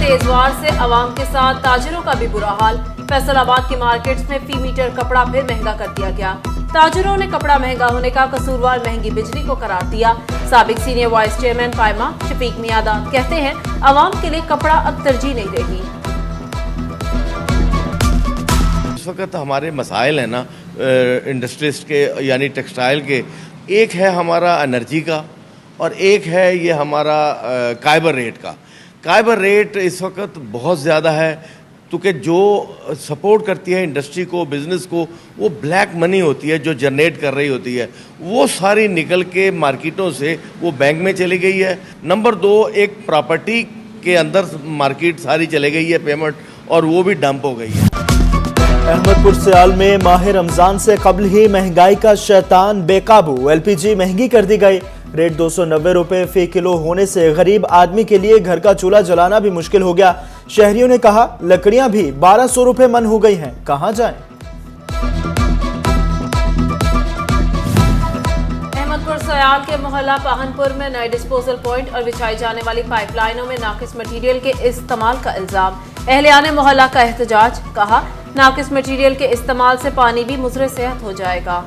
तेज वार से अवाम के साथ ताजिरों का भी बुरा हाल। फैसलाबाद की मार्केट्स में फी मीटर कपड़ा फिर महंगा कर दिया गया। ताजिरों ने कपड़ा महंगा होने का कसूरवार महंगी बिजली को करार दिया। साबिक सीनियर वाइस चेयरमैन पायमा शफीक मियादा कहते हैं अवाम के लिए कपड़ा अब तरजीह नहीं रही। इस वक्त हमारे मसाइल हैं ना इंडस्ट्रिस्ट के यानी टेक्सटाइल के, एक है हमारा एनर्जी का और एक है ये हमारा काइबर रेट का। काइबर रेट इस वक्त बहुत ज़्यादा है क्योंकि जो सपोर्ट करती है इंडस्ट्री को, बिज़नेस को, वो ब्लैक मनी होती है जो जनरेट कर रही होती है, वो सारी निकल के मार्केटों से वो बैंक में चली गई है। नंबर 2, एक प्रॉपर्टी के अंदर मार्केट सारी चली गई है पेमेंट, और वो भी डंप हो गई है। अहमदपुर सियाल में माह रमज़ान से कबल ही महंगाई का शैतान बेकाबू। LPG महंगी कर दी गई। रेट 290 रुपए फी किलो होने से गरीब आदमी के लिए घर का चूल्हा जलाना भी मुश्किल हो गया। शहरियों ने कहा लकड़ियां भी 1200 रुपए मन हो गई हैं, कहां जाएं? अहमदपुर सयाल के मोहल्ला पाहनपुर में नए डिस्पोजल पॉइंट और बिछाई जाने वाली पाइपलाइनों में नाकिस मटीरियल के इस्तेमाल का इल्जाम। अहलियाने मोहल्ला का एहतजाज, कहा नाकिस मटीरियल के इस्तेमाल से पानी भी मुज़र सेहत हो जाएगा।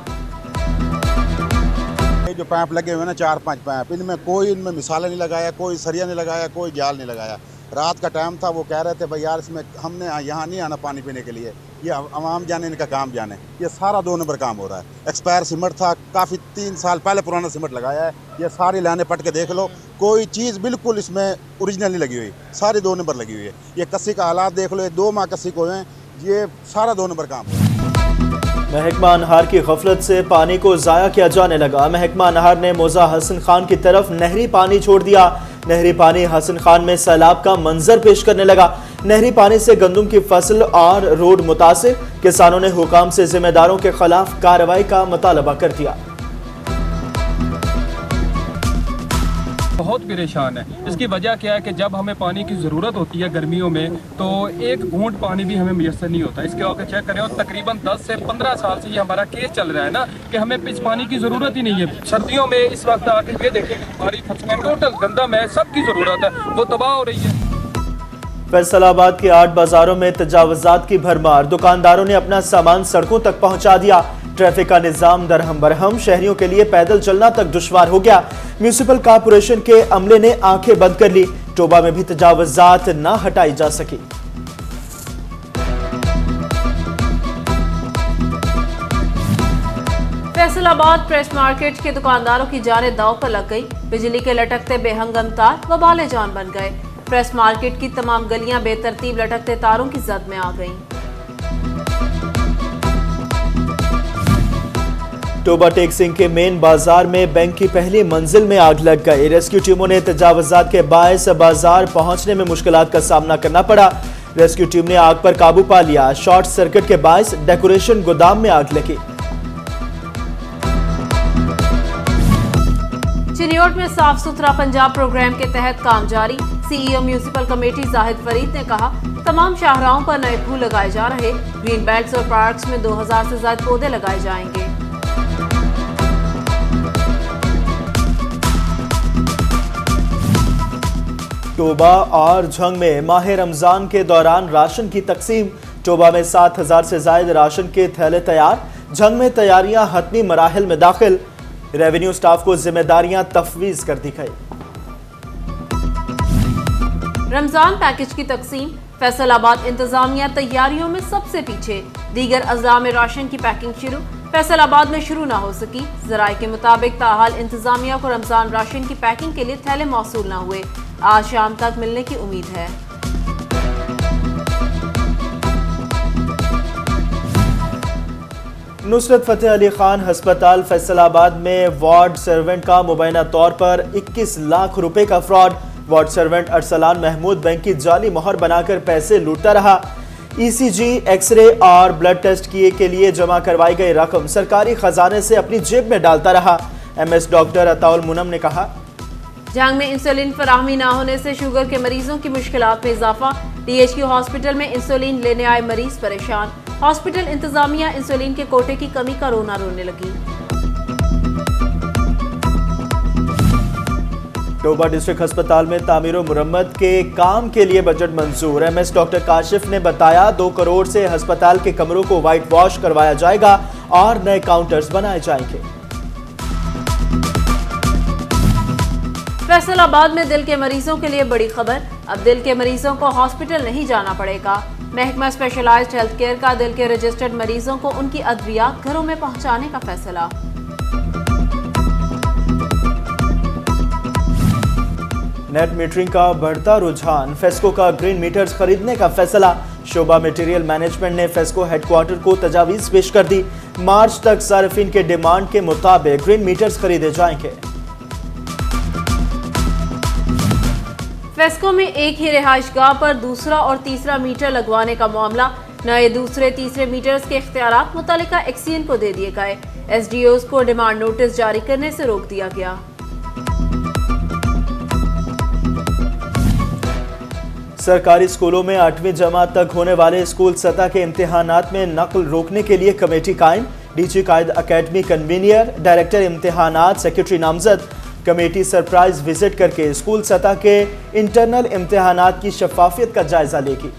जो पाइप लगे हुए ना 4-5 पाइप, इनमें कोई मिसाला नहीं लगाया, कोई सरिया नहीं लगाया, कोई जाल नहीं लगाया। रात का टाइम था, वो कह रहे थे भाई यार इसमें हमने यहाँ नहीं आना पानी पीने के लिए, ये आवाम जाने, इनका काम जाने। ये सारा 2 नंबर काम हो रहा है। एक्सपायर सीमेंट था, काफ़ी 3 साल पहले पुराना सीमेंट लगाया है। ये सारी लाने पट के देख लो, कोई चीज़ बिल्कुल इसमें ओरिजिनल नहीं लगी हुई, सारी 2 नंबर लगी हुई है। ये कस्सी का हालात देख लो, ये 2 माह कस्सी को हैं, ये सारा 2 नंबर काम है। महकमा अनहार की गफलत से पानी को ज़ाया किया जाने लगा। महकमा अनहार ने मौजा हसन खान की तरफ नहरी पानी छोड़ दिया। नहरी पानी हसन खान में सैलाब का मंजर पेश करने लगा। नहरी पानी से गंदम की फसल और रोड मुतासिर। किसानों ने हुकाम से जिम्मेदारों के खिलाफ कार्रवाई का मुतालबा कर दिया। बहुत परेशान है। इसकी वजह क्या है कि जब हमें पानी की ज़रूरत होती है गर्मियों में, तो एक घूंट पानी भी हमें मुयसर नहीं होता। इसके अगर चेक करें, और तकरीबन 10 से 15 साल से ये हमारा केस चल रहा है ना कि हमें इस पानी की ज़रूरत ही नहीं है। सर्दियों में इस वक्त आके ये देखें हमारी फसलें टोटल गंदम है, सबकी ज़रूरत है, वो तबाह हो रही है। फैसलाबाद के 8 बाजारों में तजावुज़ात की भरमार। दुकानदारों ने अपना सामान सड़कों तक पहुंचा दिया। ट्रैफिक का निजाम दरहम बरहम। शहरियों के लिए पैदल चलना तक दुश्वार हो गया। म्यूनिसिपल कॉर्पोरेशन के अमले ने आंखें बंद कर ली। टोबा में भी तजावुज़ात न हटाई जा सकी। फैसलाबाद प्रेस मार्केट के दुकानदारों की जानें दांव पर लग गई। बिजली के लटकते बेहंगम तार वबाले जान बन गए। प्रेस मार्केट की तमाम गलियां बेतरतीब लटकते तारों की जद में आ गईं। टोबा टेक सिंह के मेन बाजार में बैंक की पहली मंजिल में आग लग गई। रेस्क्यू टीमों ने तजावुज़ात के बायस बाजार पहुंचने में मुश्किलात का सामना करना पड़ा। रेस्क्यू टीम ने आग पर काबू पा लिया। शॉर्ट सर्किट के बायस डेकोरेशन गोदाम में आग लगी। चिनियोट में साफ सुथरा पंजाब प्रोग्राम के तहत काम जारी। CEO municipal committee Zahid Farid ने कहा तमाम शाहराहों पर नए फूल लगाए जा रहे। ग्रीन बेल्ट्स और पार्क्स में 2000 से ज्यादा पौधे लगाए जाएंगे। टोबा और झंग में माह रमजान के दौरान राशन की तकसीम। टोबा में 7000 से ज्यादा राशन के थैले तैयार। झंग में तैयारियां हतमी मराहिल में दाखिल। रेवेन्यू स्टाफ को जिम्मेदारियां तफवीज कर दी गई। रमजान पैकेज की तकसीम। फैसलाबाद इंतजामिया तैयारियों में सबसे पीछे। दीगर अजला में राशन की पैकिंग शुरू, फैसलाबाद में शुरू ना हो सकी। जराये के मुताबिक ताहाल इंतजामिया को रमजान राशन की पैकिंग के लिए थैले मौसूल न हुए। आज शाम तक मिलने की उम्मीद है। नुसरत फतेह अली खान अस्पताल फैसलाबाद में वार्ड सर्वेंट का मुबैना तौर पर 21 लाख रुपए का fraud. Ward servant Arsalan Mahmood bank की जाली मोहर बनाकर पैसे लूटता रहा। ECG, एक्सरे और ब्लड टेस्ट किए के लिए जमा करवाई गई रकम सरकारी खजाने से अपनी जेब में डालता रहा। MS डॉक्टर अताउल मुनम ने कहा जंग में इंसुलिन फराहमी न होने से शुगर के मरीजों की मुश्किलात में इजाफा। DHQ हॉस्पिटल में इंसुलिन लेने आए मरीज परेशान। हॉस्पिटल इंतजामिया इंसुलिन के कोटे की कमी का रोना रोने लगी। डोबा डिस्ट्रिक्ट अस्पताल में तामीर और मुरम्मत के काम के लिए बजट मंजूर। एमएस डॉक्टर काशिफ ने बताया 2 करोड़ से अस्पताल के कमरों को व्हाइट वॉश करवाया जाएगा और नए काउंटर्स बनाए जाएंगे। फैसलाबाद में दिल के मरीजों के लिए बड़ी खबर, अब दिल के मरीजों को हॉस्पिटल नहीं जाना पड़ेगा। महकमा स्पेशलाइज्ड हेल्थ केयर का दिल के रजिस्टर्ड मरीजों को उनकी अद्वियात घरों में पहुंचाने का फैसला। नेट मीटरिंग का बढ़ता रुझान, फेस्को का ग्रीन मीटर्स खरीदने का फैसला। शोबा मटेरियल मैनेजमेंट ने फेस्को हेडक्वार्टर को तजावीज पेश कर दी। मार्च तक सार्फिन के डिमांड के मुताबिक ग्रीन मीटर्स खरीदे जाएंगे। फेस्को में एक ही रिहाइशगाह पर दूसरा और तीसरा मीटर लगवाने का मामला। नए दूसरे तीसरे मीटर्स के इख्तियारात मुतल्लिका एक्सीएन को दे दिए गए। एसडीओज को डिमांड नोटिस जारी करने से रोक दिया गया। सरकारी स्कूलों में 8वीं जमात तक होने वाले स्कूल सतह के इम्तिहानात में नकल रोकने के लिए कमेटी कायम। डीजी कायद अकेडमी कन्वीनियर, डायरेक्टर इम्तिहानात, सेक्रेटरी नामजद। कमेटी सरप्राइज विजिट करके स्कूल सतह के इंटरनल इम्तिहानात की शफाफियत का जायजा लेगी।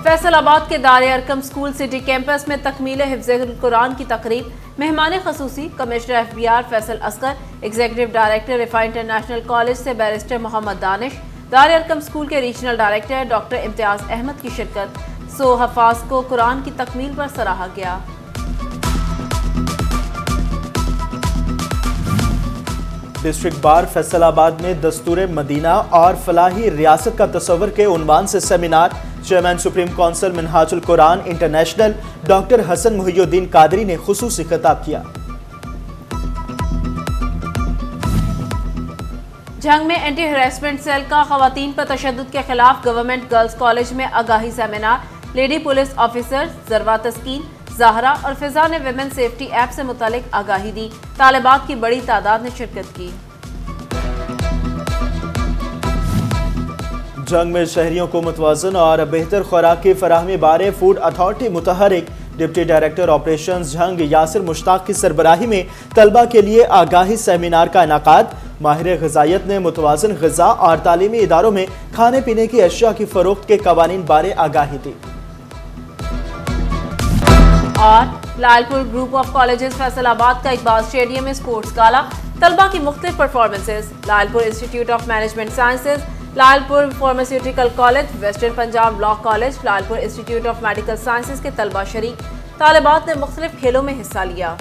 फैसलाबाद के दारे अरकम स्कूल सिटी कैंपस में तकमील हिफ्ज़ुल कुरान की तकरीब। मेहमान खसूसी commissioner FBR Faisal Asghar, executive director Riphah international college से बैरिस्टर मोहम्मद दानिश, दारे अरकम स्कूल के regional director doctor Imtiaz Ahmed की शिरकत। 100 हफाज को कुरान की तकमील पर सराहा गया। डिस्ट्रिक्ट बार फैसलाबाद में दस्तूर मदीना और फलाही रियासत का तस्वर के उन्वान से seminar. Chairman supreme council Minhajul Quran international doctor Hasan Mohiuddin Qadri ने खुसूसी खिताब किया। जंग में एंटी हरासमेंट सेल का खवातीन पर तशद्दुद के खिलाफ गवर्नमेंट गर्ल्स कॉलेज में आगाही सेमिनार। Lady police officer Zarwa Taskeen, Zahra और फिजा ने विमेन सेफ्टी ऐप से मुतालिक आगाही दी। तालिबात की बड़ी तादाद ने शिरकत की। जंग में शहरियों को मुतवाज़न और बेहतर खुराक की फराहमी बारे फूड अथॉरिटी मुतहरिक। डिप्टी डायरेक्टर ऑपरेशंस जंग यासिर मुश्ताक की सरबराही में तलबा के लिए आगाही सेमिनार का इनाकाद। माहिर ग़िज़ायत ने मुतवाज़न ग़िज़ा और तालीमी इदारों में खाने पीने की अशिया की फ़रोख्त के कवानीन बारे आगाही दी। और Lalpur group of colleges Faisalabad का इकबाल स्टेडियम में स्पोर्ट्स गाला। तलबा की मुख्तलिफ performances. Lalpur institute of management sciences, Lalpur pharmaceutical college, western Punjab law college, Lalpur institute of medical sciences के तलबा शरीक। तालिबात ने मुख्तलिफ खेलों में हिस्सा लिया।